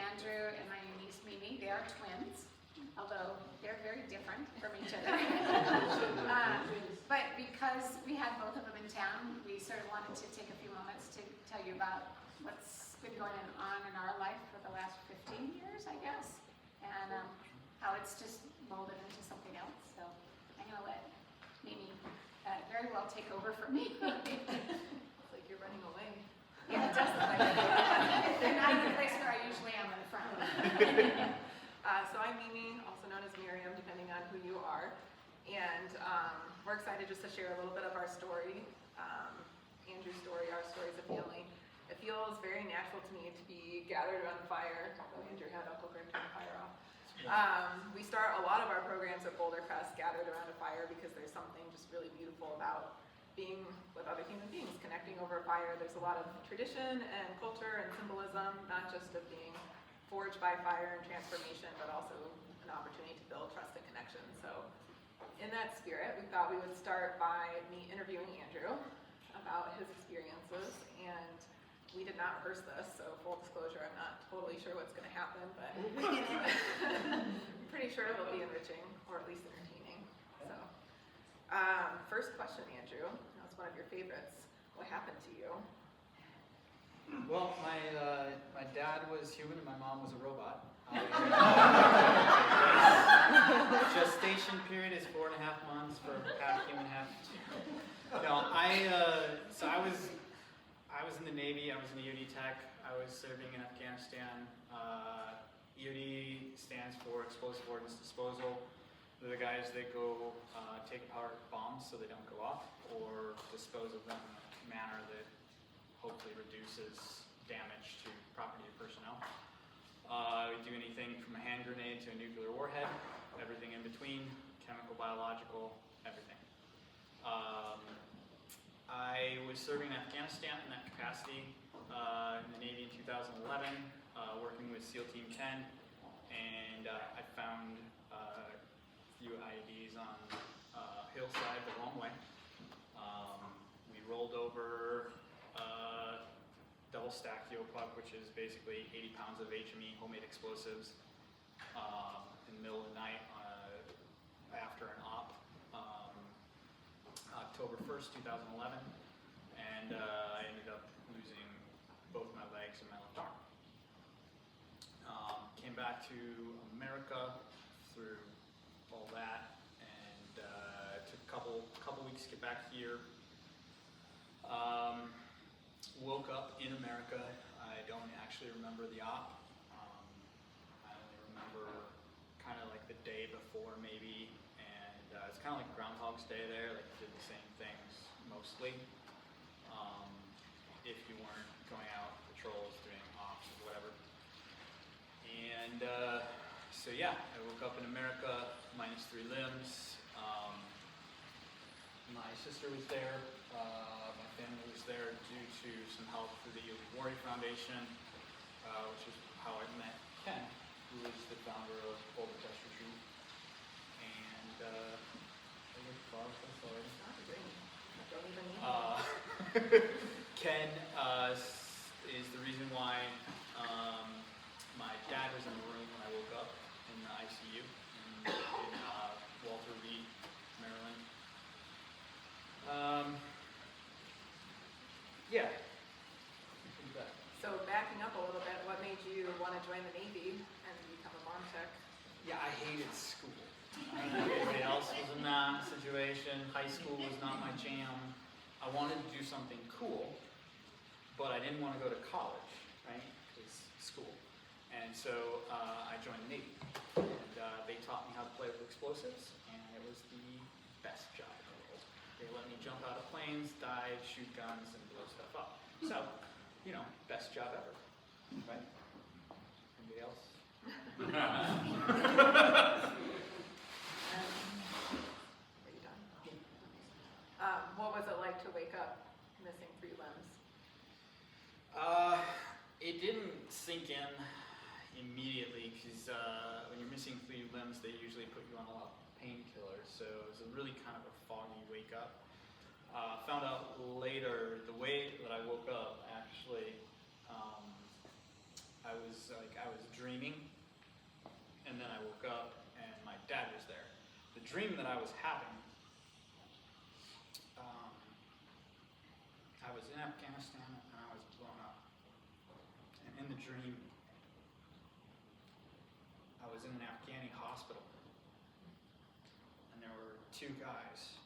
Andrew and my niece Mimi. They are twins, although they're very different from each other. But because we had both of them in town, we sort of wanted to take a few moments to tell you about what's been going on in our life for the last 15 years, I guess, and how it's just molded into something else. So I'm going to let Mimi very well take over from me. It's like you're running away. Yeah, it does look like it. They're not in the place where I usually am in the front. So I'm Mimi, also known as Miriam, depending on who you are. And we're excited just to share a little bit of our story, Andrew's story, our story as a family. It feels very natural to me to be gathered around a fire. Oh, Andrew had Uncle Greg turn the fire off. We start a lot of our programs at Boulder Crest gathered around a fire because there's something just really beautiful about being with other human beings, connecting over a fire. There's a lot of tradition and culture and symbolism, not just of being forged by fire and transformation, but also an opportunity to build trust and connection. So in that spirit, we thought we would start by me interviewing Andrew about his experiences, and we did not rehearse this, so full disclosure, I'm not totally sure what's going to happen, but I'm pretty sure it'll be enriching, or at least entertaining. So, first question, Andrew. That's one of your favorites. What happened to you? Well, my dad was human and my mom was a robot. Gestation period is 4.5 months for half human, half. No, so I was in the Navy. I was in EOD Tech. I was serving in Afghanistan. EOD stands for Explosive Ordnance Disposal. They're the guys that go take apart bombs so they don't go off, or dispose of them in a manner that hopefully reduces damage to property or personnel. We do anything from a hand grenade to a nuclear warhead, everything in between, chemical, biological, everything. I was serving in Afghanistan in that capacity in the Navy in 2011, working with SEAL Team 10, and I found a few IEDs on a hillside the wrong way. We rolled over double stacked Yopuck, which is basically 80 pounds of HME homemade explosives in the middle of the night after an op, October 1st, 2011, and I ended up losing both my legs and my left arm. Came back to America through all that, and it took a couple weeks to get back here. Woke up in America. I don't actually remember the op. I only remember kind of like the day before maybe, and it's kind of like Groundhog's Day there, like you did the same things mostly. If you weren't going out patrols, doing ops, or whatever. And so yeah, I woke up in America, minus 3 limbs. My sister was there. My family was there due to some help through the Yogi Warrior Foundation, which is how I met Ken, who is the founder of Boulder Crest Retreat. And Ken is the reason why my dad was in the room when I woke up in the ICU in Walter Reed, Maryland. Yeah. So backing up a little bit, what made you want to join the Navy and become a bomb tech? Yeah, I hated school. Everybody else was in that situation. High school was not my jam. I wanted to do something cool, but I didn't want to go to college, right? Because school. And so I joined the Navy. And they taught me how to play with explosives, and it was the best job in the world. They let me jump out of planes, dive, shoot guns, and blow stuff up. So, you know, best job ever, right? Anybody else? Are you done? What was it like to wake up missing 3 limbs? It didn't sink in immediately because when you're missing 3 limbs, they usually put you on a lot of painkillers. So it was a really kind of a foggy wake up. Found out later the way that I woke up. Actually, I I was dreaming, and then I woke up and my dad was there. The dream that I was having, I was in Afghanistan and I was blown up. And in the dream, I was in an Afghani hospital, and there were two guys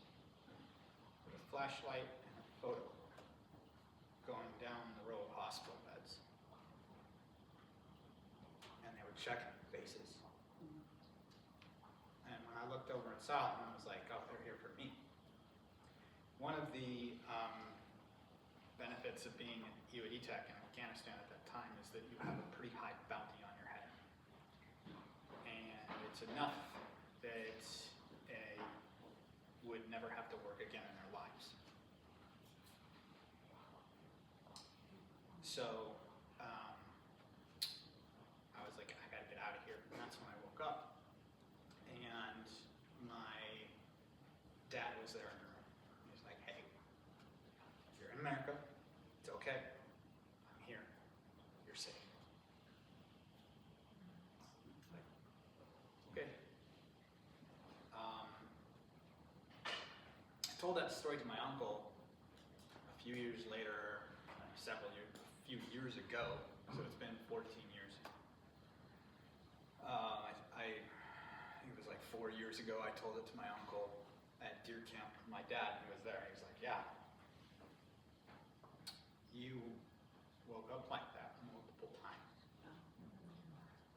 with a flashlight and a photo going down the row of hospital beds. And they were checking faces. And when I looked over and saw them, I was like, oh, they're here for me. One of the benefits of being an EOD tech in Afghanistan at that time is that you have a pretty high bounty on your head. And it's enough that they would never have to work again in their lives. So I was like, I gotta get out of here. And that's when I woke up. And my dad was there in the room. He was like, hey, you're in America. It's okay. I'm here. You're safe. Like, okay. I told that story to my uncle a few years later, a few years ago, so it's been 14 years. I think it was like 4 years ago, I told it to my uncle at deer camp. My dad, who was there, he was like, yeah, you woke up like that multiple times.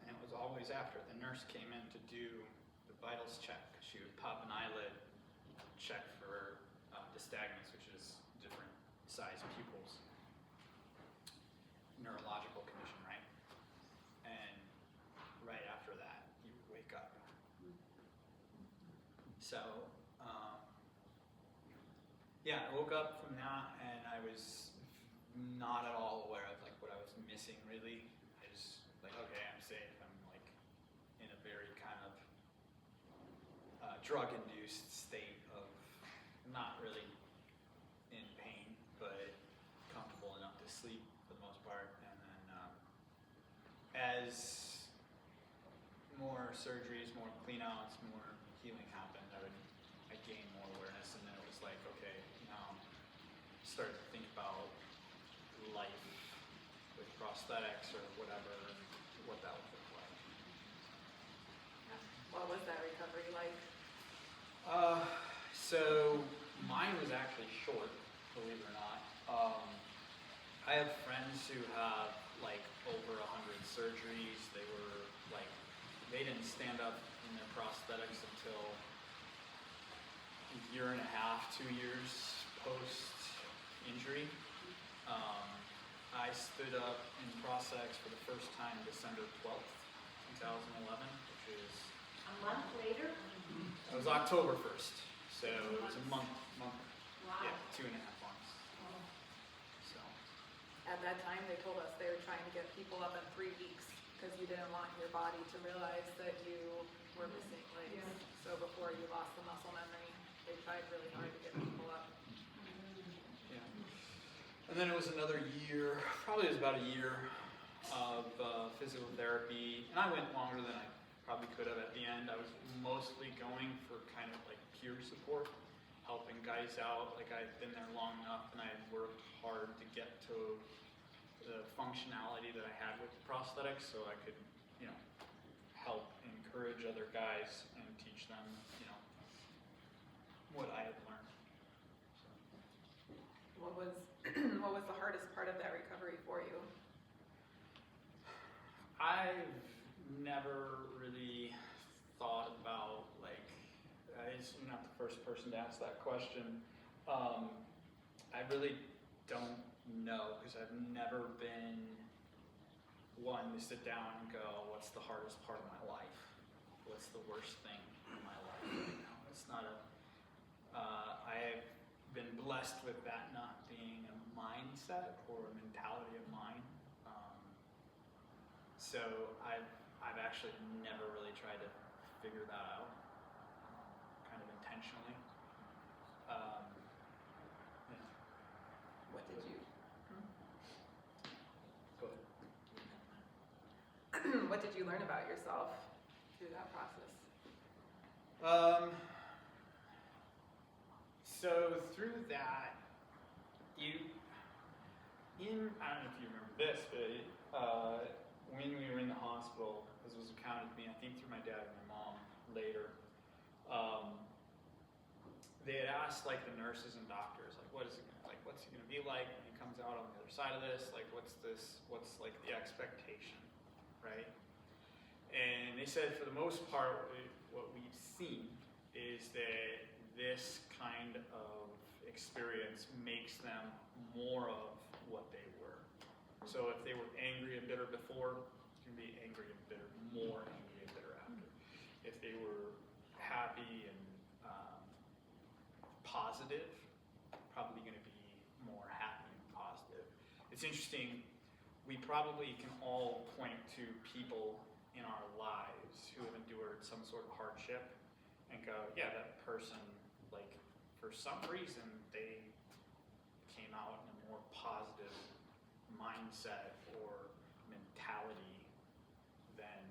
And it was always after the nurse came in to do the vitals check. She would pop an eyelid, check for nystagmus, which is different size pupils. Neurological condition, right? And right after that, you wake up. So, yeah, I woke up from that and I was not at all aware of like what I was missing really. I just like, okay, I'm safe. I'm like in a very kind of drug-induced state of not really in pain, but comfortable enough to sleep for the most part. And then as more surgeries, more cleanouts, more healing happened, I gained more awareness, and then it was like, okay, now start to think about life with prosthetics or whatever, what that would look like. What was that recovery like? So mine was actually short, believe it or not. I have friends who have like over 100 surgeries. They didn't stand up in their prosthetics until a year and a half, 2 years post-injury. I stood up in prosthetics for the first time December 12th, 2011, which is... A month later? It was October 1st, so it was a month, Wow. yeah, 2.5 months. So, At that time, they told us they were trying to get people up in 3 weeks because you didn't want your body to realize that you were missing legs. Yeah. So before you lost the muscle memory, they tried really hard to get people up. yeah. And then it was another year, probably it was about a year of physical therapy, and I went longer than I probably could have at the end. I was mostly going for kind of like peer support, helping guys out. Like I'd been there long enough and I had worked hard to get to the functionality that I had with the prosthetics, so I could, help encourage other guys and teach them, what I had learned. So. What was the hardest part of that recovery for you? I've never really thought about I'm not the first person to ask that question. I really don't know because I've never been one to sit down and go, what's the hardest part of my life? What's the worst thing in my life right now? It's not I have been blessed with that not being a mindset or a mentality of mine. So I've actually never really tried to figure that out, kind of intentionally. What did you? Go ahead. did you learn about yourself through that process? So through that, I don't know if you remember this, but when we were in the hospital, this was accounted to me, I think through my dad and my mom later, they had asked like the nurses and doctors, like, what's he gonna be like when he comes out on the other side of this? Like, what's like the expectation, right? And they said for the most part, what we've seen is that this kind of experience makes them more of what they were. So if they were angry and bitter before, it's gonna be angry and bitter, more angry and bitter after. If they were happy and positive, probably gonna be more happy and positive. It's interesting, we probably can all point to people in our lives who have endured some sort of hardship and go, yeah, that person, like, for some reason, they came out in a more positive mindset or mentality than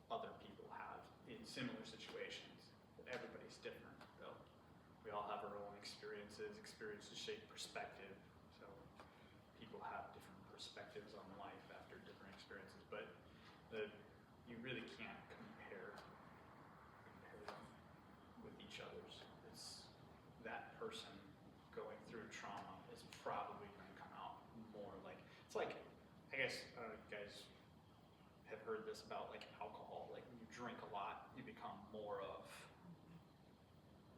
other people have in similar situations. But everybody's different, though. We all have our own experiences. Experiences shape perspective. So people have different perspectives on life after different experiences. But you really can't compare them with each other's. It's that person going through trauma is probably going to come out more like, it's like, I guess you guys have heard this about like alcohol. Like when you drink a lot, you become more of,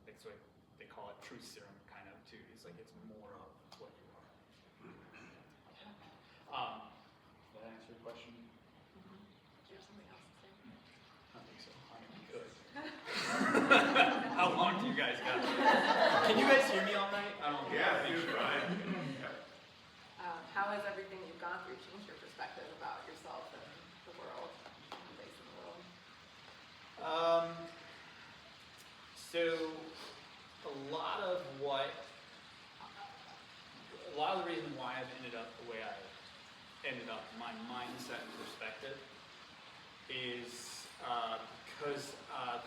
like, so they call it truth serum kind of too. It's like it's more of what you are. Did that answer your question? Do you have something else to say? I think so. I mean, good. How long do you guys got? Can you guys hear me all night? I don't know. Yeah, you're fine. How has everything you've gone through changed your perspective about yourself and the world, and the place in the world? So a lot of the reason why I've ended up the way I ended up, my mindset and perspective, is because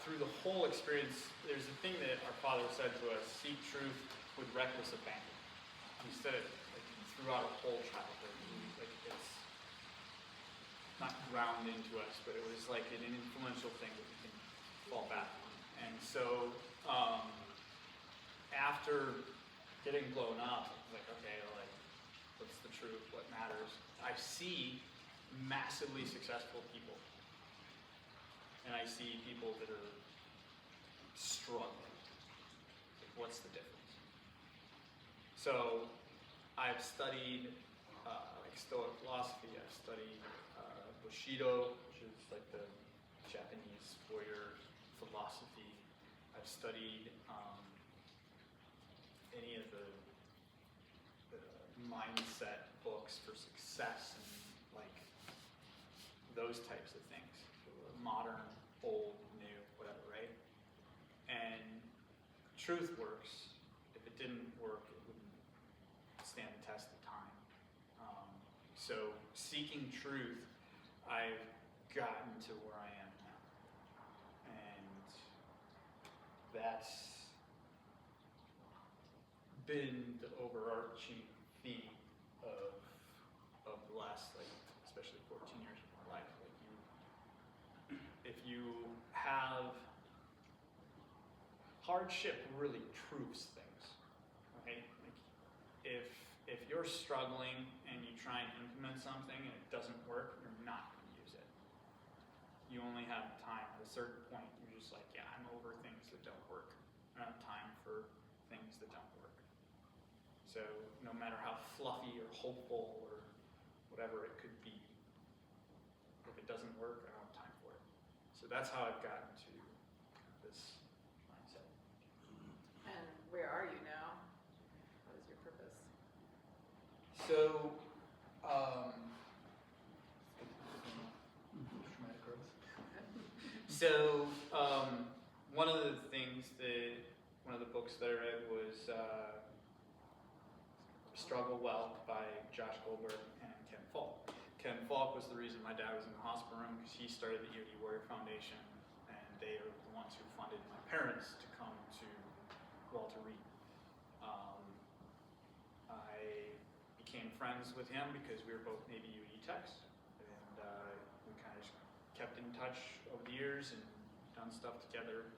through the whole experience, there's a thing that our Father said to us: seek truth with reckless abandon. He said it like throughout our whole childhood. Like it's not ground into us, but it was like an influential thing that we can fall back on. And so after getting blown up, like, okay, like, what's the truth? What matters? I see massively successful people. And I see people that are struggling. Like, what's the difference? So I've studied like Stoic philosophy. I've studied Bushido, which is like the Japanese warrior philosophy. I've studied any of the mindset books for success and like those types of things. Modern, old, new, whatever, right? And truth works. If it didn't work, it wouldn't stand the test of time. So seeking truth, I've gotten to where I am now. And that's been the overarching theme of the last, like, especially 14 years of my life. Like, if you have hardship, really proves things, right? Like, if you're struggling and you try and implement something and it doesn't work, you're not going to use it. You only have time. At a certain point, you're just like, yeah, I'm over things that don't work. I don't have time for things that don't work. So no matter how fluffy or hopeful or whatever it could be, if it doesn't work, I don't have time for it. So that's how I've gotten to this mindset. And where are you now? What is your purpose? So, one of the things one of the books that I read was Struggle Well by Josh Goldberg and Ken Ken Falk was the reason my dad was in the hospital room, because he started the EOD Warrior Foundation, and they are the ones who funded my parents to come to Walter Reed. I became friends with him because we were both Navy EOD techs, and we kind of just kept in touch over the years and done stuff together.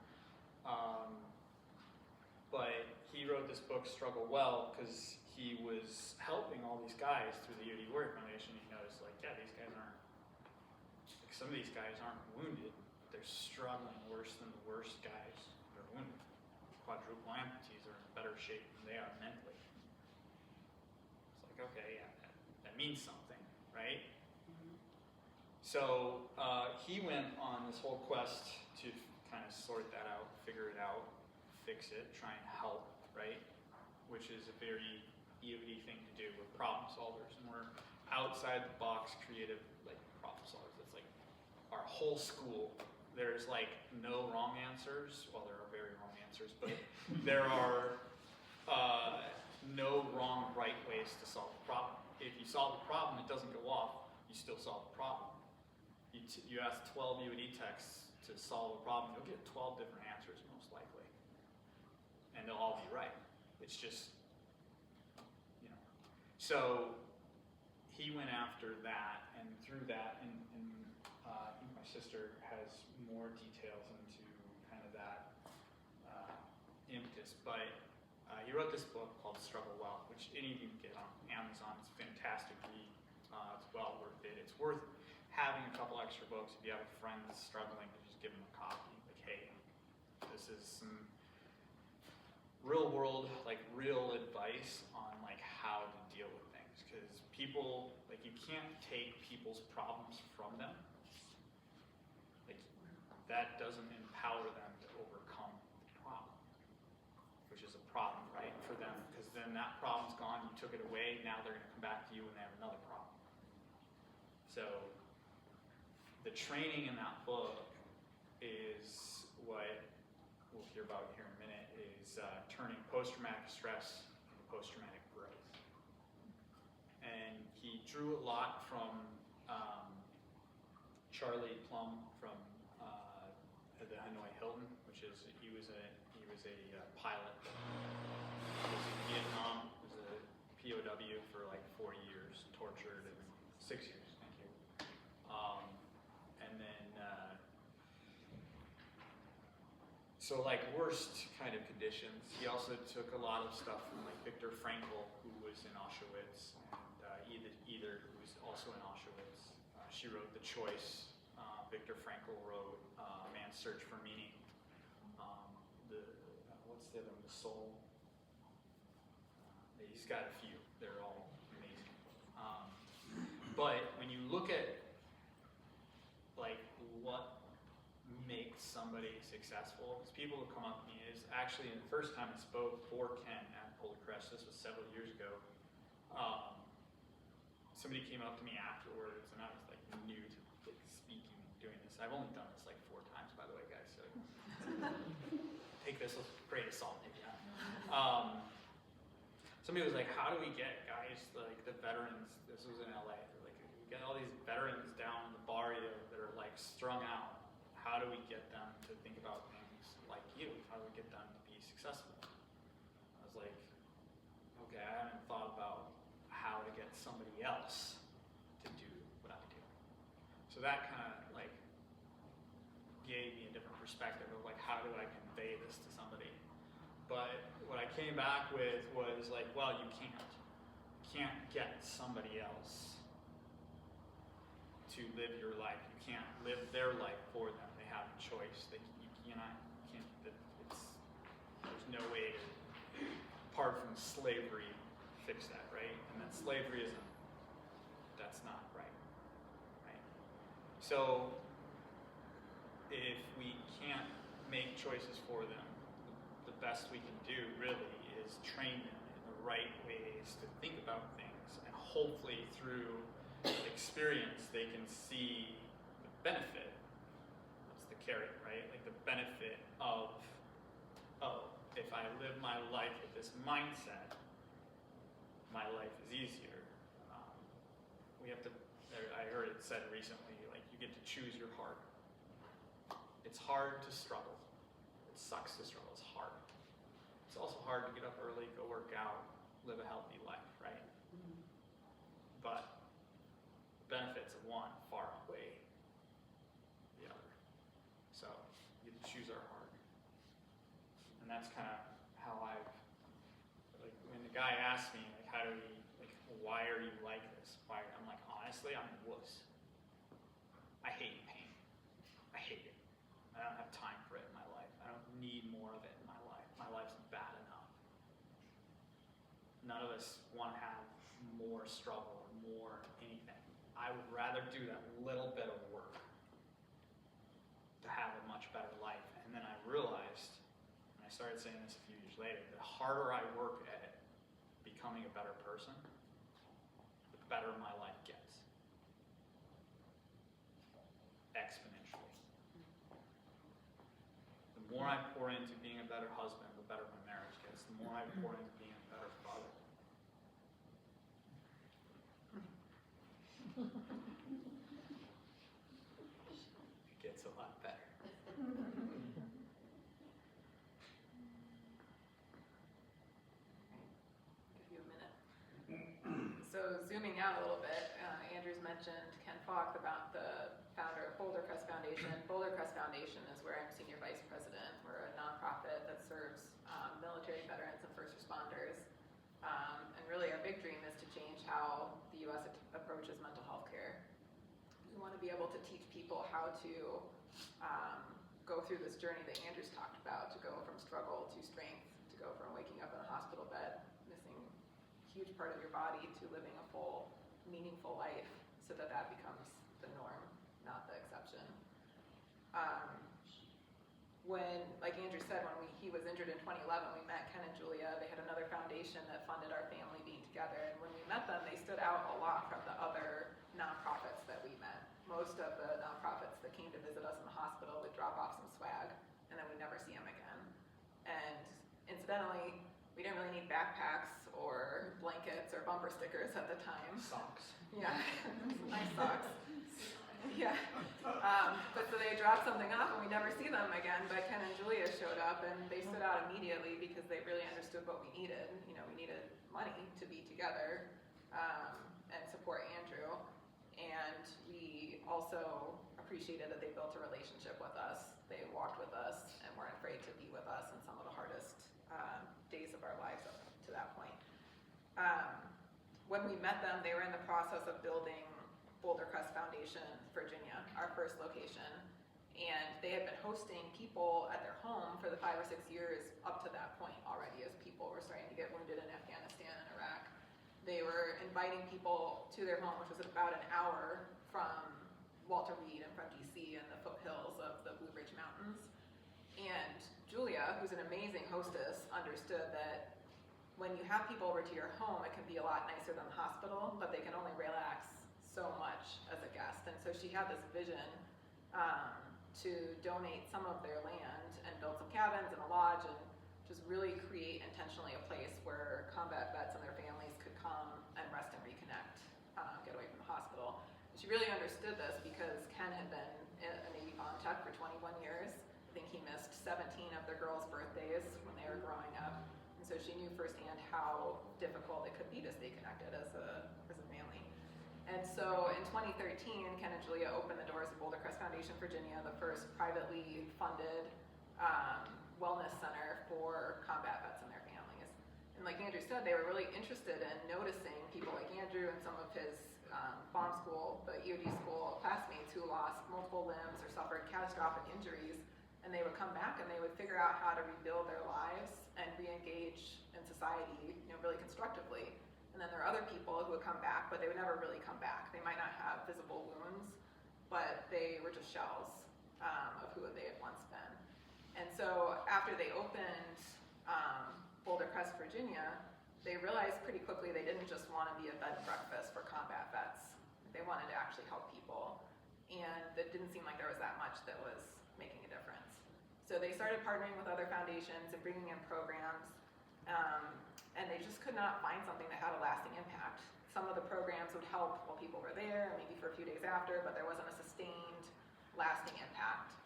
But he wrote this book, Struggle Well, because he was helping all these guys through the EOD Warrior Foundation. He noticed, like, yeah, these guys aren't, like, some of these guys aren't wounded, but they're struggling worse than the worst guys that are wounded. Quadruple amputees are in better shape than they are mentally. It's like, okay, yeah, that means something, right? So he went on this whole quest to kind of sort that out, figure it out, fix it, try and help, right? Which is a very EOD thing to do. We're problem solvers, and we're outside the box, creative, like, problem solvers. It's like our whole school. There's like no wrong answers. Well, there are very wrong answers, but there are no wrong, right ways to solve the problem. If you solve the problem, it doesn't go off. You still solve the problem. You ask 12 EOD techs to solve a problem, you'll get 12 different answers most likely, and they'll all be right. It's just, you know. So he went after that, and through that, and I think my sister has more details into kind of that impetus, but he wrote this book called Struggle Well, which any of you can get on Amazon. It's a fantastic read. It's well worth it. It's worth having a couple extra books if you have a friend that's struggling, to just give them a copy. Like, hey, this is some real world, like real advice on like how to deal with things, because people, like, you can't take people's problems from them. Like, that doesn't empower them to overcome the problem, which is a problem, right, for them, because then that problem's gone, you took it away, now they're going to come back to you when they have another problem. So the training in that book is what we'll hear about here in a minute, is turning post-traumatic stress into post-traumatic growth. And he drew a lot from Charlie Plumb from the Hanoi Hilton, which is, he was a pilot. He was in Vietnam, was a POW for like 4 years, tortured, and 6 years, thank you. And then, so like worst kind of conditions. He also took a lot of stuff from like Viktor Frankl, who was in Auschwitz, and Edith, who was also in Auschwitz. She wrote The Choice. Viktor Frankl wrote Man's Search for Meaning. What's the other one? The Soul. He's got a few. They're all amazing. But when you look at like what makes somebody successful, because people who come up to me, is actually the first time I spoke for Ken at Polar Crest, this was several years ago. Somebody came up to me afterwards, and I was like new to like speaking, doing this. I've only done this like 4 times, by the way, guys. So take this with a grain of salt, maybe. Somebody was like, "How do we get guys like the veterans?" This was in LA. They're like, "We get all these veterans down in the barrio that are like strung out. How do we get them to think about things like you? How do we get them to be successful?" I was like, "Okay, I haven't thought about how to get somebody else to do what I do." So that kind of like gave me a different perspective of like, how do I convey this to somebody? But what I came back with was like, well, you can't get somebody else to live your life. You can't live their life for them. They have a choice. There's no way to, apart from slavery, fix that, right? And that slavery that's not right, right? So if we can't make choices for them, the best we can do really is train them in the right ways to think about things, and hopefully through experience they can see the benefit. That's the carrot, right? Like the benefit of, oh, if I live my life with this mindset, my life is easier. We have to I heard it said recently, like you get to choose your heart. It's hard to struggle. It sucks to struggle. It's hard. It's also hard to get up early, go work out, live a healthy life, right? But the benefits of one far outweigh the other. So you get to choose our heart. And that's kind of how I've, like when the guy asked me, like, how do we, like, why are you like this? Why? I'm like, honestly, I'm a wuss. I hate pain. I hate it. I don't have time for it in my life. I don't need more of it in my life. My life's bad enough. None of us want to have more struggle or more anything. I would rather do that little bit of work to have a much better life. And then I realized, and I started saying this a few years later, the harder I work at becoming a better person, the better my life gets. Exponentially. The more I pour into being a better husband, the better my marriage gets. The more I pour into being a better father. It gets a lot better. Give you a minute. So zooming out a little bit, Andrew's mentioned Ken Falk, the founder of Boulder Crest Foundation. Boulder Crest Foundation is where I'm senior vice president. We're a nonprofit that serves military veterans and first responders. And really our big dream is to change how the U.S. approaches mental health care. We want to be able to teach people how to go through this journey that Andrew's talked about, to go from struggle to strength, to go from waking up in a hospital bed, missing a huge part of your body, to living a full, meaningful life, so that that becomes the norm, not the exception. When, like Andrew said, when he was injured in 2011, we met Ken and Julia. They had another foundation that funded our family being together. And when we met them, they stood out a lot from the other nonprofits that we met. Most of the nonprofits that came to visit us in the hospital would drop off some swag, and then we'd never see them again. And incidentally, we didn't really need backpacks or blankets or bumper stickers at the time. Socks. Yeah, nice socks. Yeah. But so they dropped something off and we never see them again, but Ken and Julia showed up and they stood out immediately because they really understood what we needed. You know, we needed money to be together and support Andrew. And we also appreciated that they built a relationship with us. They walked with us and weren't afraid to be with us in some of the hardest days of our lives up to that point. When we met them, they were in the process of building Boulder Crest Foundation, Virginia, our first location. And they had been hosting people at their home for the 5 or 6 years up to that point already, as people were starting to get wounded in Afghanistan and Iraq. They were inviting people to their home, which was about an hour from Walter Reed and from DC and the foothills of the Blue Ridge Mountains. And Julia, who's an amazing hostess, understood that when you have people over to your home, it can be a lot nicer than the hospital, but they can only relax so much as a guest. And so she had this vision to donate some of their land and build some cabins and a lodge and just really create intentionally a place where combat vets and their families could come and rest and reconnect, get away from the hospital. And she really understood this because Ken had been a Navy bomb tech for 21 years. I think he missed 17 of their girls' birthdays when they were growing up. And so she knew firsthand how difficult it could be to stay connected as a family. And so in 2013, Ken and Julia opened the doors of Boulder Crest Foundation Virginia, the first privately funded wellness center for combat vets and their families. And like Andrew said, they were really interested in noticing people like Andrew and some of his bomb school, the EOD school classmates who lost multiple limbs or suffered catastrophic injuries. And they would come back and they would figure out how to rebuild their lives and re-engage in society, you know, really constructively. And then there are other people who would come back, but they would never really come back. They might not have visible wounds, but they were just shells of who they had once been. And so after they opened Boulder Crest, Virginia, they realized pretty quickly they didn't just want to be a bed and breakfast for combat vets. They wanted to actually help people. And it didn't seem like there was that much that was making a difference. So they started partnering with other foundations and bringing in programs. And they just could not find something that had a lasting impact. some of the programs would help while people were there, maybe for a few days after, but there wasn't a sustained, lasting impact.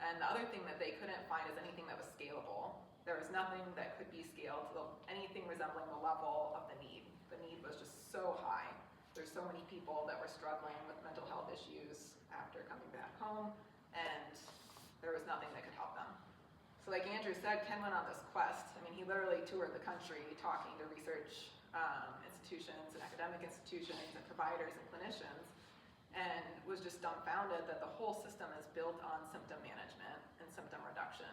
And the other thing that they couldn't find is anything that was scalable. There was nothing that could be scaled to anything resembling the level of the need. The need was just so high. There's so many people that were struggling with mental health issues after coming back home, and there was nothing that could help them. So like Andrew said, Ken went on this quest. I mean, he literally toured the country talking to research institutions and academic institutions and providers and clinicians, and was just dumbfounded that the whole system is built on symptom management and symptom reduction.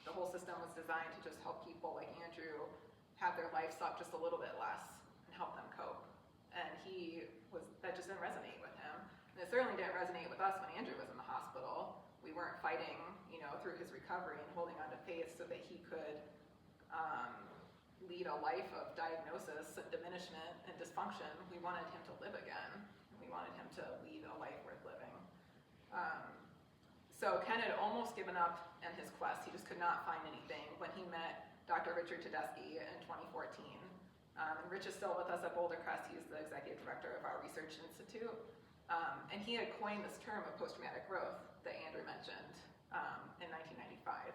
The whole system was designed to just help people like Andrew have their life suck just a little bit less and help them cope. And that just didn't resonate with him. And it certainly didn't resonate with us when Andrew was in the hospital. We weren't fighting, through his recovery and holding on to faith so that he could lead a life of diagnosis and diminishment and dysfunction. We wanted him to live again. We wanted him to lead a life worth living. So Ken had almost given up in his quest. He just could not find anything when he met Dr. Richard Tedeschi in 2014. And Rich is still with us at Boulder Crest. He's the executive director of our research institute. And he had coined this term of post-traumatic growth that Andrew mentioned in 1995.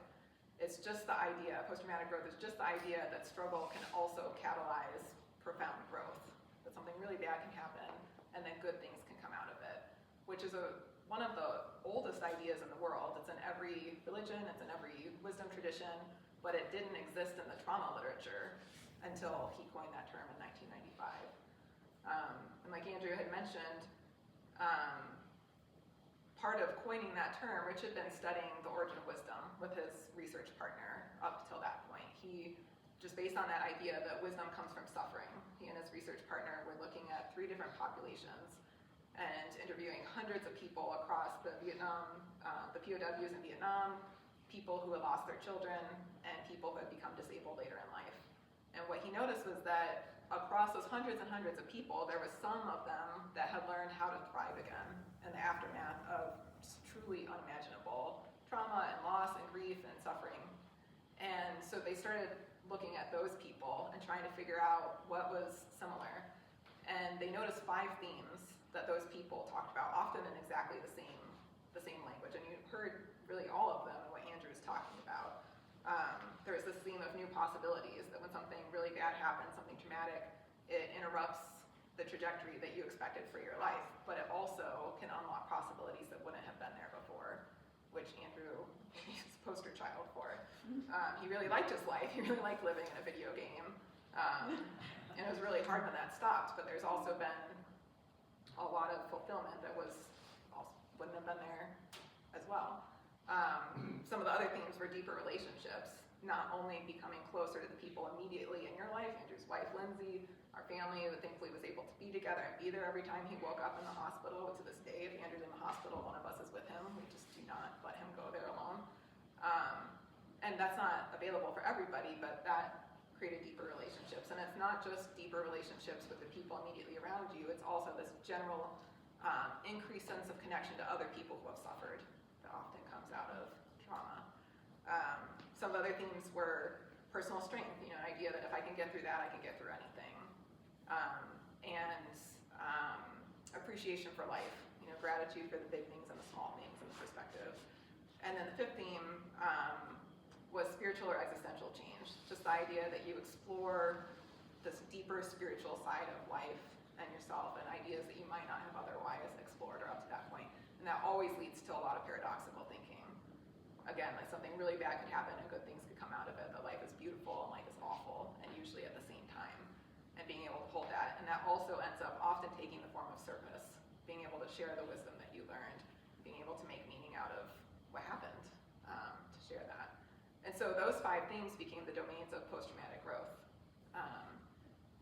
It's just the idea, post-traumatic growth is just the idea that struggle can also catalyze profound growth. That something really bad can happen and then good things can come out of it, which is one of the oldest ideas in the world. It's in every religion, it's in every wisdom tradition, but it didn't exist in the trauma literature until he coined that term in 1995. And like Andrew had mentioned, part of coining that term, Rich had been studying the origin of wisdom with his research partner up till that point. He, just based on that idea that wisdom comes from suffering, he and his research partner were looking at 3 different populations and interviewing hundreds of people across the POWs in Vietnam, people who had lost their children, and people who had become disabled later in life. And what he noticed was that across those hundreds and hundreds of people, there was some of them that had learned how to thrive again in the aftermath of just truly unimaginable trauma and loss and grief and suffering. And so they started looking at those people and trying to figure out what was similar. And they noticed 5 themes that those people talked about, often in exactly the same language. And you heard really all of them in what Andrew was talking about. There was this theme of new possibilities, that when something really bad happens, something traumatic, it interrupts the trajectory that you expected for your life, but it also can unlock possibilities that wouldn't have been there before, which Andrew is a poster child for. He really liked his life. He really liked living in a video game. And it was really hard when that stopped, but there's also been a lot of fulfillment that wouldn't have been there as well. Some of the other themes were deeper relationships, not only becoming closer to the people immediately in your life, Andrew's wife, Lindsay, our family, that thankfully was able to be together and be there every time he woke up in the hospital. To this day, if Andrew's in the hospital, one of us is with him. We just do not let him go there alone. And that's not available for everybody, but that created deeper relationships. And it's not just deeper relationships with the people immediately around you, it's also this general increased sense of connection to other people who have suffered that often comes out of trauma. Some of the other themes were personal strength, an idea that if I can get through that, I can get through anything. And appreciation for life, gratitude for the big things and the small things and the perspective. And then the 5th theme was spiritual or existential change, just the idea that you explore this deeper spiritual side of life and yourself and ideas that you might not have otherwise explored or up to that point. And that always leads to a lot of paradoxical thinking. Again, like something really bad could happen and good things could come out of it, that life is beautiful and life is awful, and usually at the same time. And being able to hold that. And that also ends up often taking the form of service, being able to share the wisdom that you learned, being able to make meaning out of what happened, to share that. And so those 5 themes became the domains of post-traumatic growth.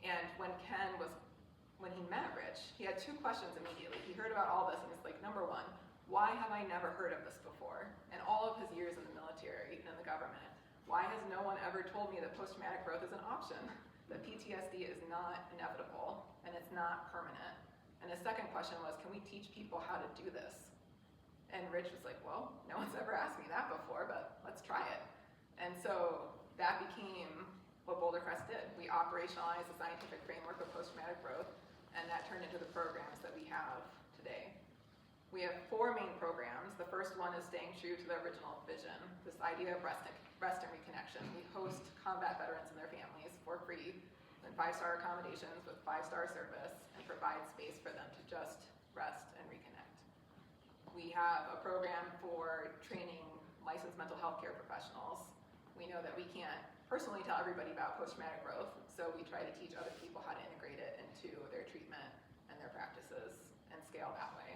And when he met Rich, he had 2 questions immediately. He heard about all this and he's like, number 1, why have I never heard of this before? In all of his years in the military and in the government, why has no one ever told me that post-traumatic growth is an option? That PTSD is not inevitable and it's not permanent. And his second question was, can we teach people how to do this? And Rich was like, well, no one's ever asked me that before, but let's try it. And so that became what Boulder Crest did. We operationalized the scientific framework of post-traumatic growth, and that turned into the programs that we have today. We have 4 main programs. The first one is staying true to the original vision, this idea of rest and reconnection. We host combat veterans and their families for free in 5-star accommodations with 5-star service and provide space for them to just rest and reconnect. We have a program for training licensed mental health care professionals. We know that we can't personally tell everybody about post-traumatic growth, so we try to teach other people how to integrate it into their treatment and their practices and scale that way.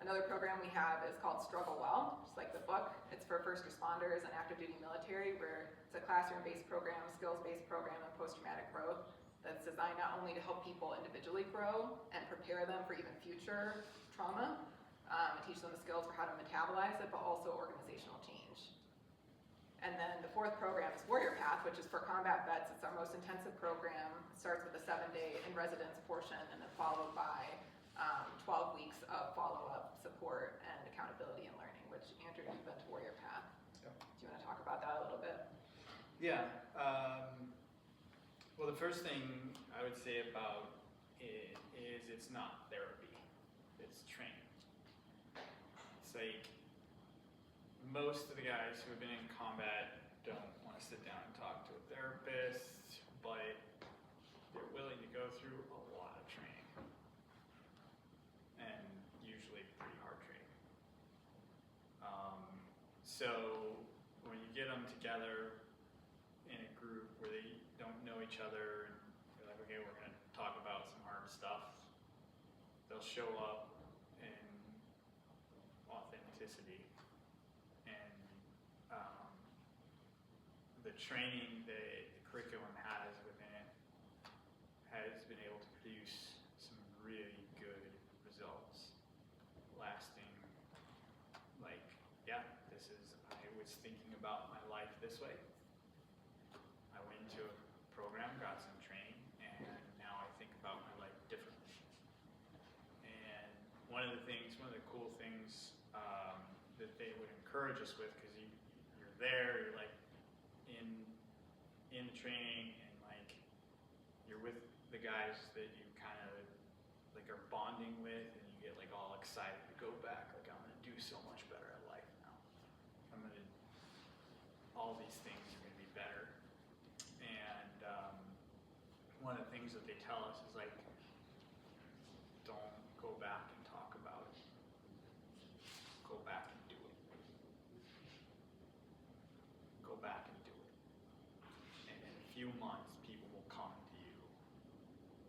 Another program we have is called Struggle Well, just like the book. It's for first responders and active duty military, where it's a classroom-based program, skills-based program of post-traumatic growth that's designed not only to help people individually grow and prepare them for even future trauma, and teach them the skills for how to metabolize it, but also organizational change. And then the 4th program is Warrior Path, which is for combat vets. It's our most intensive program. It starts with a 7-day in-residence portion and then followed by 12 weeks of follow-up support and accountability and learning, which Andrew, you've been to Warrior Path. Yep. Do you want to talk about that a little bit? Yeah. Well, the first thing I would say about it is it's not therapy. It's training. It's like most of the guys who have been in combat don't want to sit down and talk to a therapist, but they're willing to go through a lot of training. And usually pretty hard training. So when you get them together in a group where they don't know each other, and you're like, okay, we're going to talk about some hard stuff, they'll show up in authenticity. And the training that the curriculum has within it has been able to produce some really good results, lasting, like, yeah, I was thinking about my life this way. I went into a program, got some training, and now I think about my life differently. And one of the cool things that they would encourage us with, because you're there, you're like in the training, and like you're with the guys that you kind of like are bonding with, and you get like all excited to go back. Like, I'm gonna do so much better at life now. All these things are gonna be better. And one of the things that they tell us is like, don't go back and talk about it. Go back and do it. Go back and do it. And in a few months, people will come to you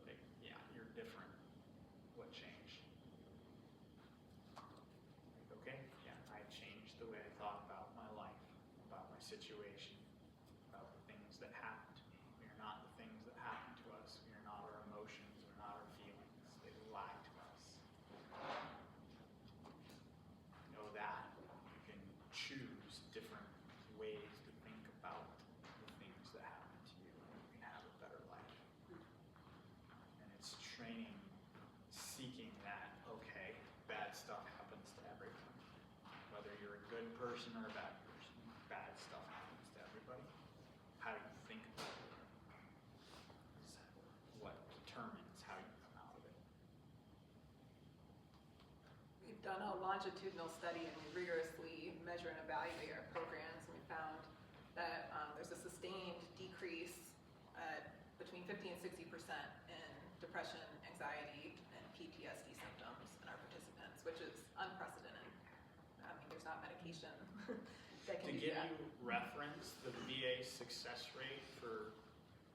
like, yeah, you're different. What changed? Like, okay, yeah, I changed the way I thought about my life, about my situation, about the things that happened to me. We are not the things that happen to us. We are not our emotions. We're not our feelings. They lie to us. Know that you can choose different ways to think about the things that happen to you, and you can have a better life. And it's training, seeking that, okay, bad stuff happens to everyone. Whether you're a good person or a bad person, bad stuff happens to everybody. How you think about it is what determines how you come out of it. We've done a longitudinal study, and we rigorously measure and evaluate our programs, and we found that there's a sustained decrease between 50 and 60% in depression, anxiety, and PTSD symptoms in our participants, which is unprecedented. I mean, there's not medication that To can do give that. you reference, the VA success rate for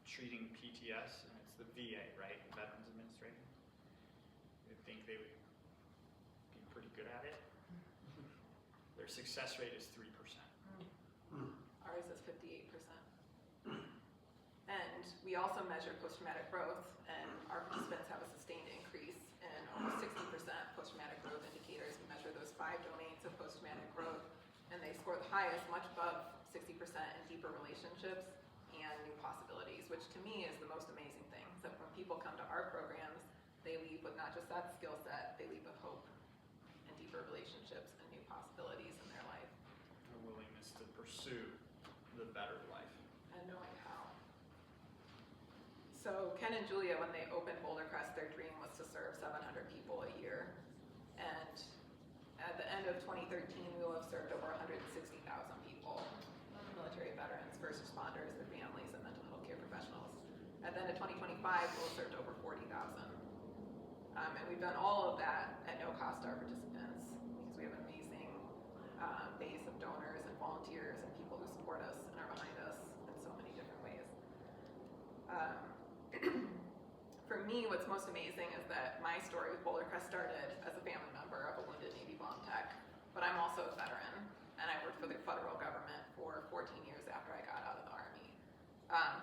treating PTS, and it's the VA, right? Veterans Administration. You'd think they would be pretty good at it. Their success rate is 3%. Ours is 58%. And we also measure post-traumatic growth, and our participants have a sustained increase in almost 60% post-traumatic growth indicators. We measure those 5 domains of post-traumatic growth, and they score the highest, much above 60% in deeper relationships and new possibilities, which to me is the most amazing thing. So when people come to our programs, they leave with not just that skill set, they leave with hope and deeper relationships and new possibilities in their life. A willingness to pursue the better life. And no So Ken and Julia, when they opened Boulder Crest, their dream was to serve 700 people a year. And at the end of 2013, we will have served over 160,000 people, military veterans, first responders, their families, and mental health care professionals. At the end of 2025, we'll have served over 40,000. And we've done all of that at no cost to our participants because we have an amazing base of donors and volunteers and people who support us and are behind us in so many different ways. For me, what's most amazing is that my story with Boulder Crest started as a family member of a wounded Navy bomb tech, but I'm also a veteran, and I worked for the federal government for 14 years after I got out of the Army.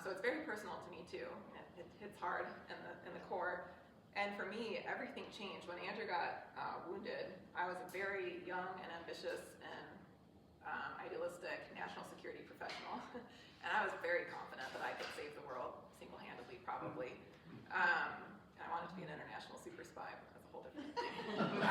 So it's very personal to me too. It hits hard in the core. And for me, everything changed. When Andrew got wounded, I was a very young and ambitious and idealistic national security professional. And I was very confident that I could save the world single-handedly, probably. And I wanted to be an international super spy, but that's a whole different thing.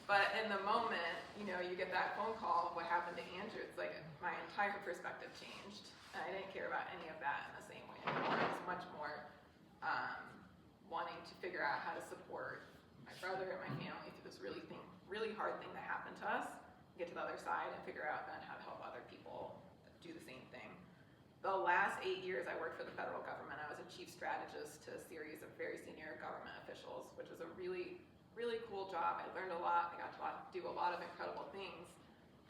But in the moment, you know, you get that phone call of what happened to Andrew, it's like my entire perspective changed. And I didn't care about any of that in the same way anymore. I was much more wanting to figure out how to support my brother and my family through this really hard thing that happened to us, get to the other side and figure out then how to help other people do the same thing. The last 8 years I worked for the federal government. I was a chief strategist to a series of very senior government officials, which was a really cool job. I learned a lot. I got to do a lot of incredible things.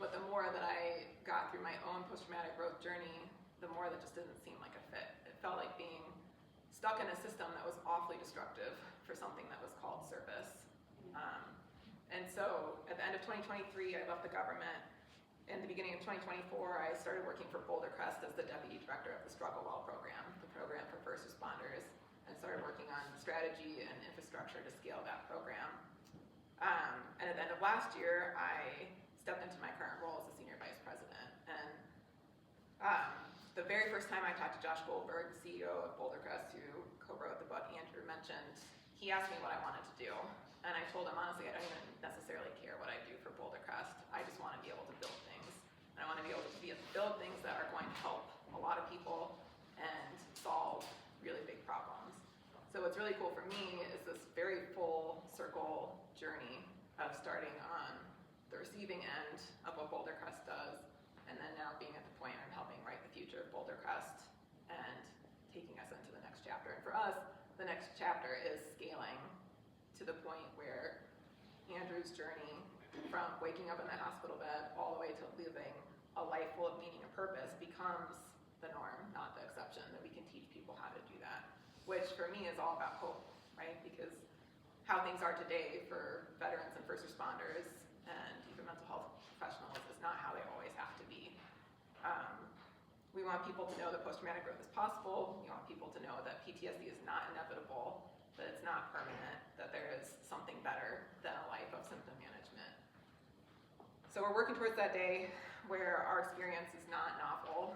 But the more that I got through my own post-traumatic growth journey, the more that just didn't seem like a fit. It felt like being stuck in a system that was awfully destructive for something that was called service. And so at the end of 2023, I left the government. In the beginning of 2024, I started working for Boulder Crest as the deputy director of the Struggle Well program, the program for first responders, and started working on strategy and infrastructure to scale that program. And at the end of last year, I stepped into my current role as the senior vice president. And the very first time I talked to Josh Goldberg, the CEO of Boulder Crest, who co-wrote the book Andrew mentioned, he asked me what I wanted to do. And I told him, honestly, I don't even necessarily care what I do for Boulder Crest. I just want to be able to build things. And I want to be able to build things that are going to help a lot of people and solve really big problems. So what's really cool for me is this very full circle journey of starting on the receiving end of what Boulder Crest does, and then now being at the point where I'm helping write the future of Boulder Crest and taking us into the next chapter. And for us, the next chapter is scaling to the point where Andrew's journey from waking up in the hospital bed all the way to living a life full of meaning and purpose becomes the norm, not the exception, that we can teach people how to do that, which for me is all about hope, right? Because how things are today for veterans and first responders and even mental health professionals is not how they always have to be. We want people to know that post-traumatic growth is possible. We want people to know that PTSD is not inevitable, that it's not permanent, that there is something better than a life of symptom management. So we're working towards that day where our experience is not novel,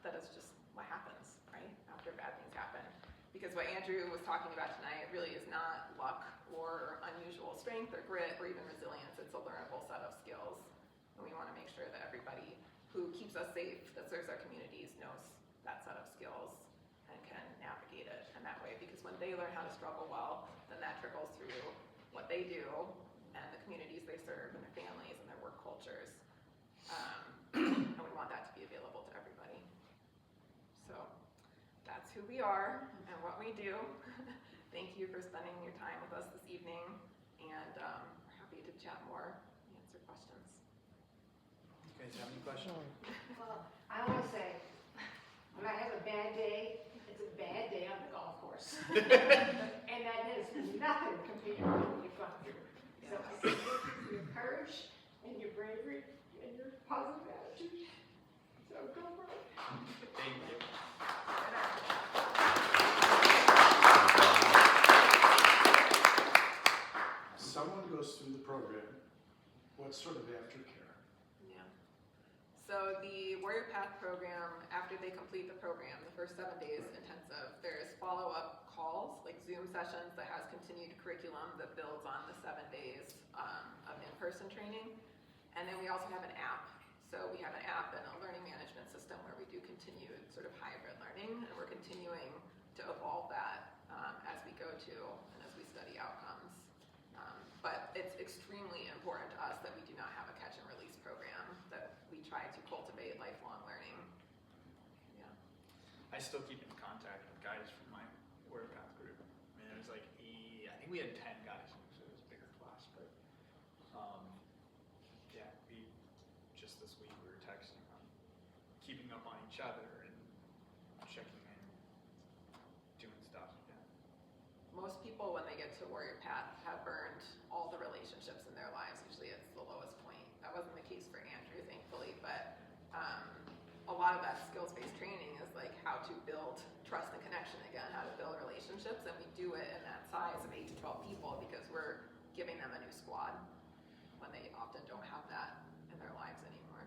that is just what happens, right, after bad things happen. Because what Andrew was talking about tonight really is not luck or unusual strength or grit or even resilience. It's a learnable set of skills. And we want to make sure that everybody who keeps us safe, that serves our communities, knows that set of skills and can navigate it in that way. Because when they learn how to struggle well, then that trickles through what they do and the communities they serve and their families and their work cultures. And we want that to be available to everybody. So that's who we are and what we do. Thank you for spending your time with us this evening, and we're happy to chat more and answer questions. You guys have any questions? Well, I want to say, when I have a bad day, it's a bad day on the golf course. And that is nothing compared to what you've gone through. So I thank you for your courage and your bravery and your positive attitude. So go for it. Thank you. Someone goes through the program, what sort of aftercare? Yeah. So the Warrior Path program, after they complete the program, the first 7 days intensive, there's follow-up calls, like Zoom sessions that has continued curriculum that builds on the 7 days of in-person training. And then we also have an app. So we have an app and a learning management system where we do continued sort of hybrid learning, and we're continuing to evolve that as we go to and as we study outcomes. But it's extremely important to us that we do not have a catch and release program, that we try to cultivate lifelong learning. Yeah. I still keep in contact with guys from my Warrior Path group. I mean, it was like I think we had 10 guys, so it was a bigger class, but yeah, we just this week we were texting on keeping up on each other and checking in, doing stuff. Yeah. Most people, when they get to Warrior Path, have burned all the relationships in their lives. Usually it's the lowest point. That wasn't the case for Andrew, thankfully, but a lot of that skills-based training is like how to build trust and connection again, how to build relationships, and we do it in that size of 8 to 12 people because we're giving them a new squad when they often don't have that in their lives anymore.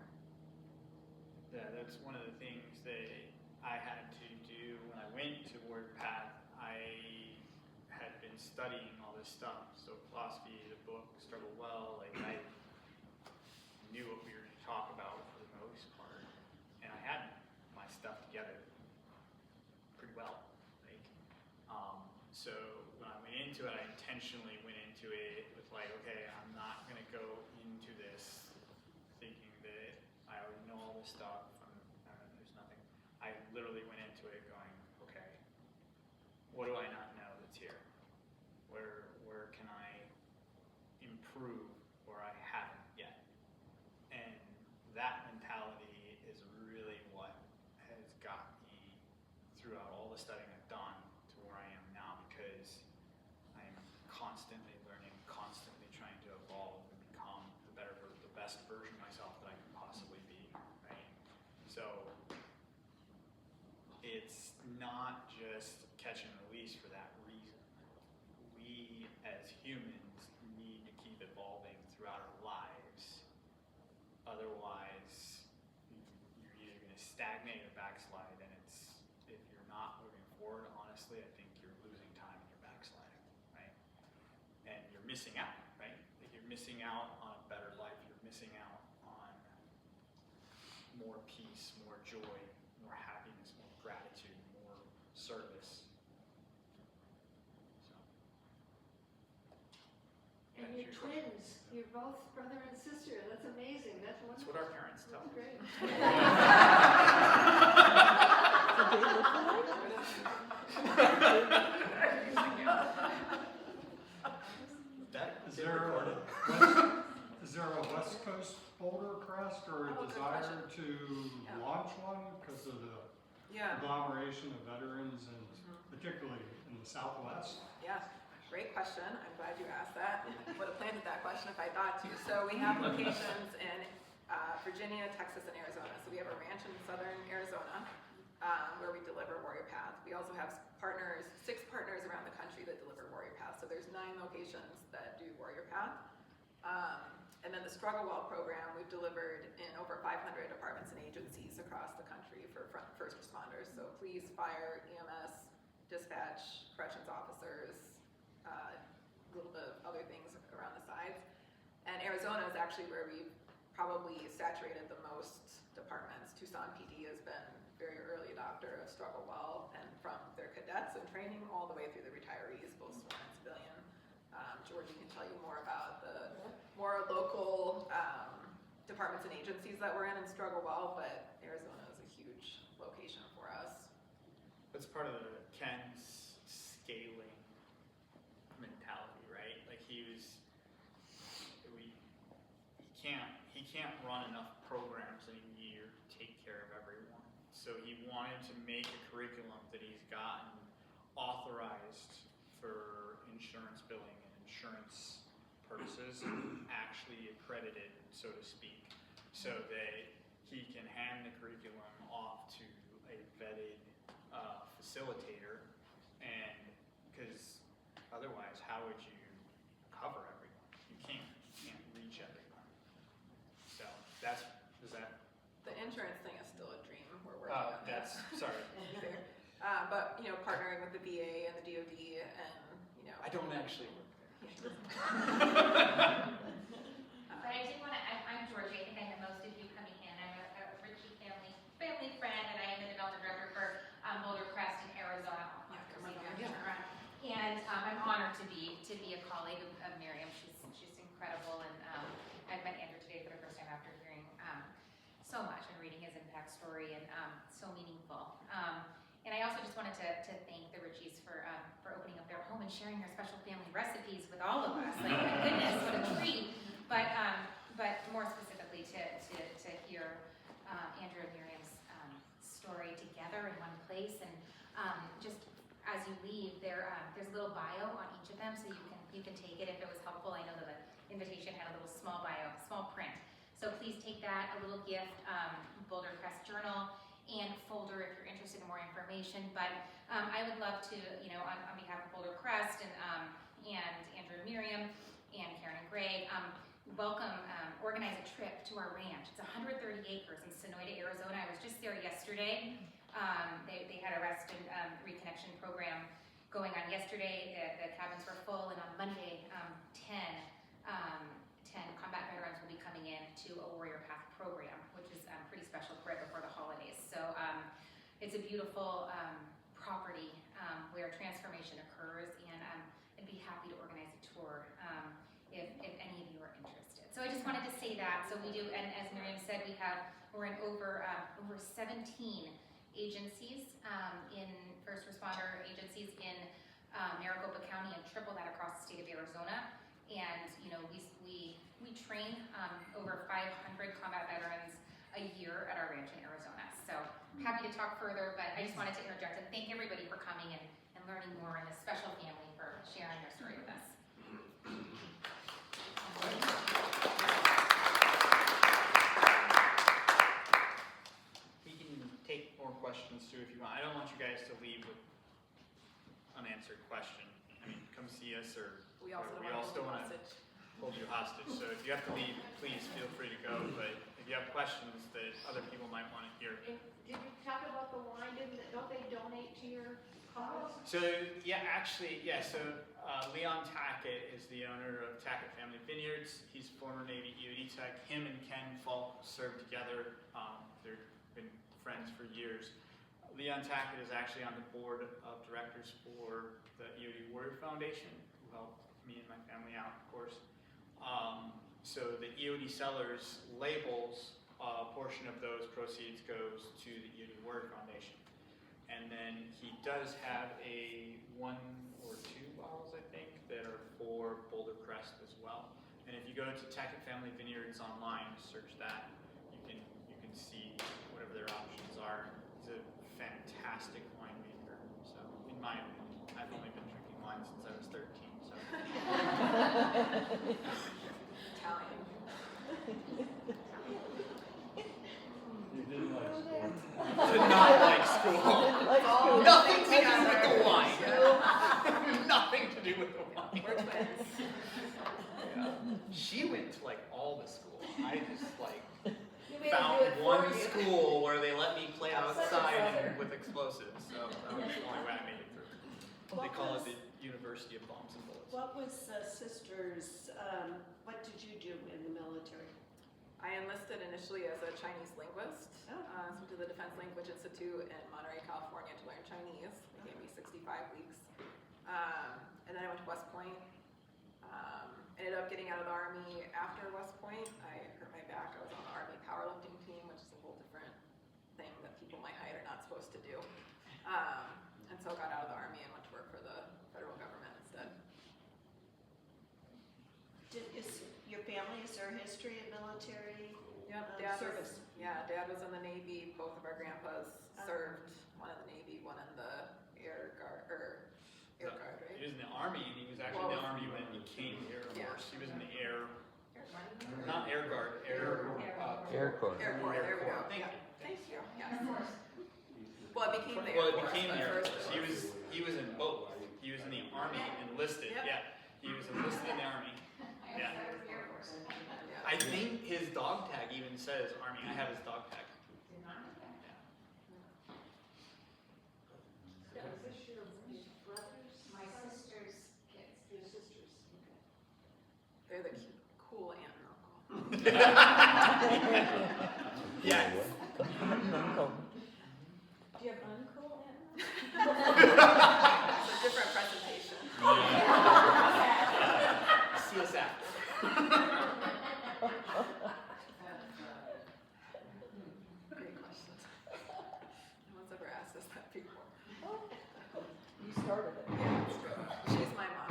Yeah, that's one of the things that I had to do when I went to Warrior Path. I had been studying all this stuff, so philosophy, the book, Struggle Well, like I knew what we were going to talk about for the most part, and I had my stuff together pretty well. Like, so when I went into it, I intentionally went into it with like, okay, I'm not going to go into this thinking that I already know all this stuff. There's nothing. I literally went into it going, okay, what do I not know that's here? Where can I improve where I haven't yet? And that mentality is really what has got me throughout all the studying I've done to where I am now, because I'm constantly learning, constantly trying to evolve and become the best version of myself that I can possibly be, right? So it's not just catch and release for that reason. We as humans need to keep evolving throughout our lives. Otherwise, you're either going to stagnate or backslide, and if you're not moving forward, honestly, I think you're losing time and you're backsliding, right? And you're missing out, right? Like you're missing out on a better life. You're missing out on more peace, more joy, more happiness, more gratitude, more service. So. And That's you're your question. twins. You're both brother and sister. That's amazing. That's That's wonderful. what our parents tell That's us. great. That Is is there recorded. is there a West Coast Boulder Crest or a Oh, good desire question. to Yeah. launch one because of the Yeah. agglomeration of veterans and Mhm. particularly in the Southwest? Yeah, great question. I'm glad you asked that. Would have planted that question if I thought to. So we have locations in Virginia, Texas, and Arizona. So we have a ranch in southern Arizona where we deliver Warrior Path. We also have 6 partners around the country that deliver Warrior Path. So there's 9 locations that do Warrior Path. And then the Struggle Well program, we've delivered in over 500 departments and agencies across the country for first responders. So police, fire, EMS, dispatch, corrections officers, a little bit of other things around the sides. And Arizona is actually where we've probably saturated the most departments. Tucson PD has been a very early adopter of Struggle Well, and from their cadets and training all the way through the retirees, both sworn and civilian. Georgie can tell you more about the more local departments and agencies that we're in Struggle Well, but Arizona is a huge location for us. That's part of Ken's scaling mentality, right? Like he can't run enough programs in a year to take care of everyone. So he wanted to make a curriculum that he's gotten authorized for insurance billing and insurance purposes, actually accredited, so to speak, so that he can hand the curriculum off to a vetted facilitator, and because otherwise, how would you cover everyone? You can't reach everyone. So is that? The insurance thing is still a dream. We're working on that. Sorry. Either. But partnering with the VA and the DoD, and I don't actually work there. But I did want to, I'm Georgie, I think I know most of you coming in. I'm a Richie family friend, and I am the development director for Boulder Crest, and story and so meaningful. And I also just wanted to thank the Richies for opening up their home and sharing their special family recipes with all of us. Like, my goodness, what a treat! But more specifically to hear Andrew and Miriam's story together in one place, and just as you leave, there's a little bio on each of them, so you can take it if it was helpful. I know that the invitation had a little small bio, small print. So please take that, a little gift, Boulder Crest Journal, and folder if you're interested in more information. But I would love to, on behalf of Boulder Crest and Andrew and Miriam and Karen and Greg, welcome, organize a trip to our ranch. It's 130 acres in Sonoyta, Arizona. I was just there yesterday. They had a rest and reconnection program going on yesterday. The cabins were full, and on Monday, 10 combat veterans will be coming in to a Warrior Path program, which is pretty special right before the holidays. So it's a beautiful property where transformation occurs, and I'd be happy to organize a tour if any of you are interested. So I just wanted to say that. So we do, and as Miriam said, we're in over 17 agencies, in first responder agencies in Maricopa County, and triple that across the state of Arizona. And we train over 500 combat veterans a year at our ranch in Arizona. So happy to talk further, but I just wanted to interject and thank everybody for coming and learning more, and this special family for sharing their story with us. We can take more questions too if you want. I don't want you guys to leave with unanswered question. I mean, come see us, or We also we don't also want want to to hold you hostage. So if you have to leave, please feel free to go. But if you have questions that other people might want to hear. And did you talk about the wine? Don't they donate to your cause? So So Leon Tackett is the owner of Tackett Family Vineyards. He's former Navy EOD tech. Him and Ken Falk served together. They've been friends for years. Leon Tackett is actually on the board of directors for the EOD Warrior Foundation, who helped me and my family out, of course. So the EOD Sellers labels, a portion of those proceeds goes to the EOD Warrior Foundation. And then he does have one or two bottles, I think, that are for Boulder Crest as well. And if you go to Tackett Family Vineyards online, search that, you can see whatever their options are. He's a fantastic winemaker. So, in my opinion, I've only been drinking wine since I was 13. So. Italian. You didn't like school. Did not like school. Nothing to do with the wine. Nothing to do with the wine. We're twins. Yeah. She went to like all the school. I just like You made found them do it one for you. school where they let me play I'm such a outside brother. and with explosives. So that was the only way I made it through. They call it the University of Bombs and Bullets. What was sisters, what did you do in the military? I enlisted initially as a Chinese linguist. Oh. So to the Defense Language Institute in Monterey, California to learn Chinese. They gave me 65 weeks. And then I went to West Point. Ended up getting out of the Army after West Point. I hurt my back. I was on the Army powerlifting team, which is a whole different thing that people my height are not supposed to do. And so got out of the Army and went to work for the federal government instead. Is your family, is there a history of military service? Dad was in the Navy. Both of our grandpas served. One in the Navy, one in the Air Guard, right? He was in the Army, and he was actually in the Army when he became the Air Force. He was in the Air, not Air Guard, Air Corps. Air Corps, there we go. Thank you. Thank you, yes. Well, it became the Well, Air it Force. became the but Air first Force. it was- He was in both. He was in the Army, enlisted. Yep. Yeah, he was enlisted in the Army. Yeah. yeah. I think his dog tag even says Army. I have his dog tag. Is this your brothers? My sister's kids. Your sisters, okay. They're the cool aunt and uncle. Yes. Do you have uncle? It's a different presentation. See us after. Great questions. people. You started it. She's my mom.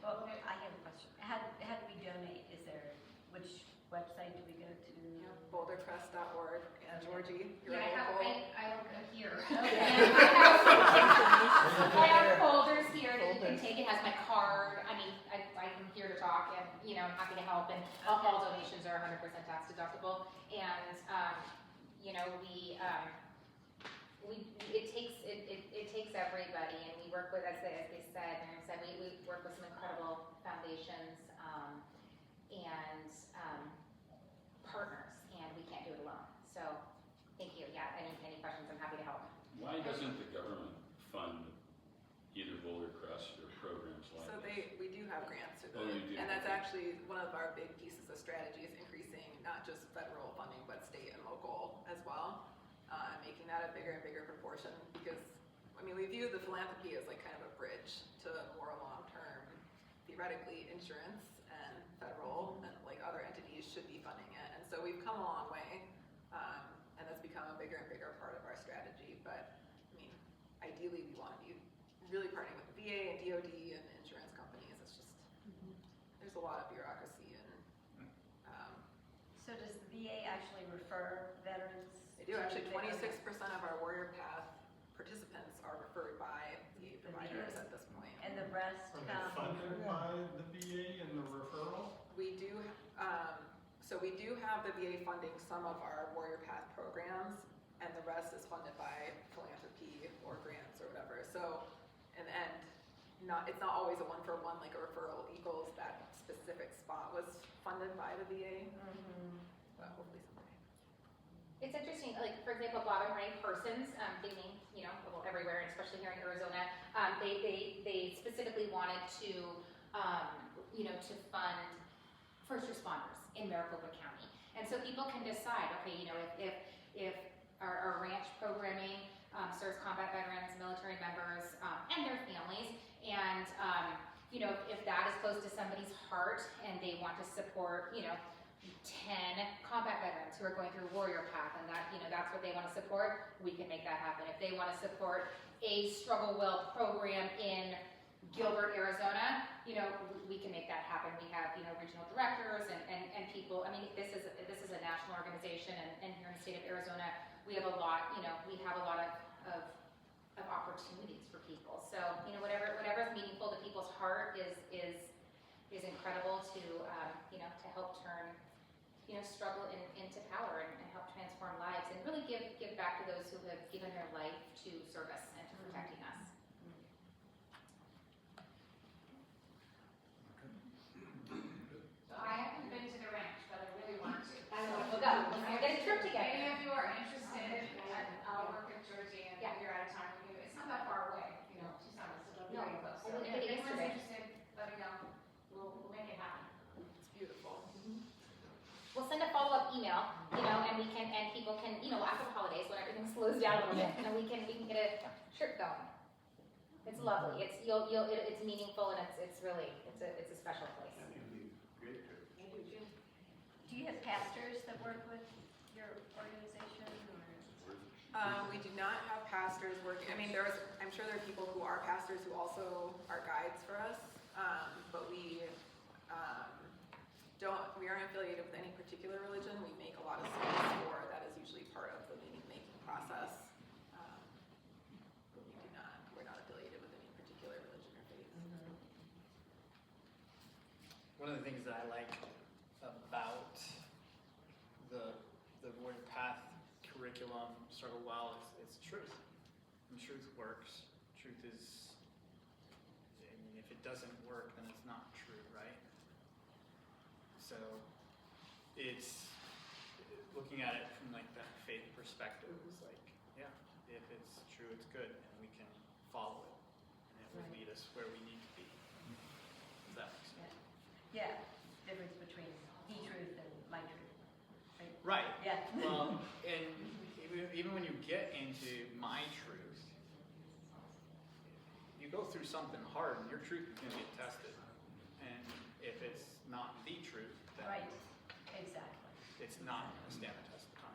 Well, I have a question. How do we donate? Which website do we go to? Bouldertrust.org, and Georgie, you're Yeah, local. I have here. Okay. I have folders here that you can take. It has my card. I mean, I'm here to talk and, you know, I'm happy to help. And all donations are 100% tax deductible. And, you know, it takes everybody, and we work with, as they said, Miriam said, we work with some incredible foundations, and, partners, and we can't do it alone. So, thank you. Yeah, any questions, I'm happy to help. Why doesn't the government fund either Boulder Crest or programs like So this? we do have grants through Oh, you do? and that's Okay. actually one of our big pieces of strategy is increasing not just federal funding, but state and local as well. Making that a bigger and bigger proportion because, I mean, we view the philanthropy as like kind of a bridge to more long-term, theoretically, insurance and federal and like other entities should be funding it. And so we've come a long way, and that's become a bigger and bigger part of our strategy. But I mean, ideally we want to be really partnering with the VA and DOD and insurance companies. It's just, there's a lot of bureaucracy and, So does the VA actually refer veterans? they do actually, to- 26% of our Warrior Path participants are referred by VA providers VA. at this point. And the rest Are they come? funded by the VA and the referral? We do, so we do have the VA funding some of our Warrior Path programs, and the rest is funded by philanthropy or grants or whatever. So, in the end, it's not always a one-for-one, like a referral equals that specific spot was funded by the VA, but hopefully someday. It's interesting, like, for example, Bob and Ray Persons, big name, you know, well, everywhere, and especially here in Arizona, they specifically wanted to, you know, to fund first responders in Maricopa County. And so people can decide, okay, you know, if our ranch programming serves combat veterans, military members, and their families, and, you know, if that is close to somebody's heart and they want to support, you know, 10 combat veterans who are going through Warrior Path, and that, you know, that's what they want to support, we can make that happen. If they want to support a Struggle Well program in Gilbert, Arizona, you know, we can make that happen. We have, you know, regional directors and people. I mean, this is a national organization, and here in the state of Arizona, we have a lot, you know, we have a lot of opportunities for people. So, you know, whatever is meaningful to people's heart is incredible to, you know, to help turn, you know, struggle into power and help transform lives and really give back to those who have given their life to service and to protecting us. So I haven't been to the ranch, but I really want to. We'll go. We'll get a trip If together. any of you are interested, I'll work with Georgie and Yeah. figure out a time with you. It's not that far away, you know, Tucson is still No, very close. I So looked if at it anyone's yesterday. interested, let me know. We'll make it happen. It's beautiful. We'll send a follow-up email, you know, and people can, you know, after the holidays, when everything slows down a little bit, you know, we can get a trip going. It's lovely. It's meaningful, and it's really, it's a special place. That would be great trip. Do you have pastors that work with your organization, or? We do not have pastors working. I mean, I'm sure there are people who are pastors who also are guides for us, but we aren't affiliated with any particular religion. We make a lot of space for that is usually part of the meaning-making process. But we're not affiliated with any particular religion or faith. One of the things that I like about the Warrior Path curriculum, Struggle Well, is truth. And truth works. Truth is, I mean, if it doesn't work, then it's not true, right? So it's looking at it from like that faith perspective is like, yeah, if it's true, it's good, and we can follow it, and it will lead us where we need to be. Does that make sense? Yeah, difference between the truth and my truth, right? Right. Yeah. Well, and even when you get into my truth, you go through something hard, and your truth is going to get tested. And if it's not the truth, then Right, exactly. it's not going to stand the test of time.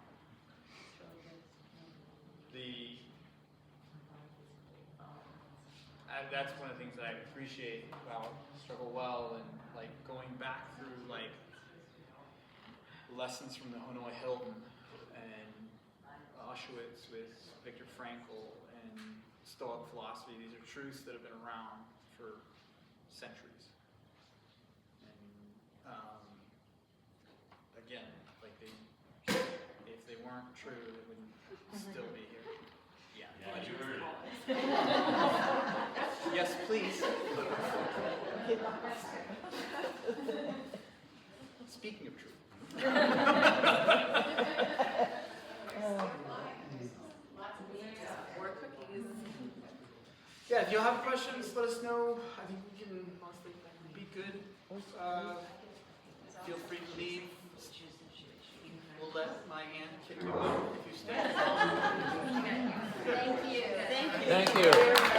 that's one of the things that I appreciate about Struggle Well, and like going back through like lessons from the Hanoi Hilton and Auschwitz with Viktor Frankl and Stoic philosophy. These are truths that have been around for centuries. And again, like if they weren't true, they wouldn't still be here. Yeah. Yeah, you heard it. Yes, please. Speaking of truth. More cookies. Yeah, if you'll have questions, let us know. I think we can be good. Feel free to leave. We'll let my aunt kick you out if you stay. Thank you. Thank you. Thank you.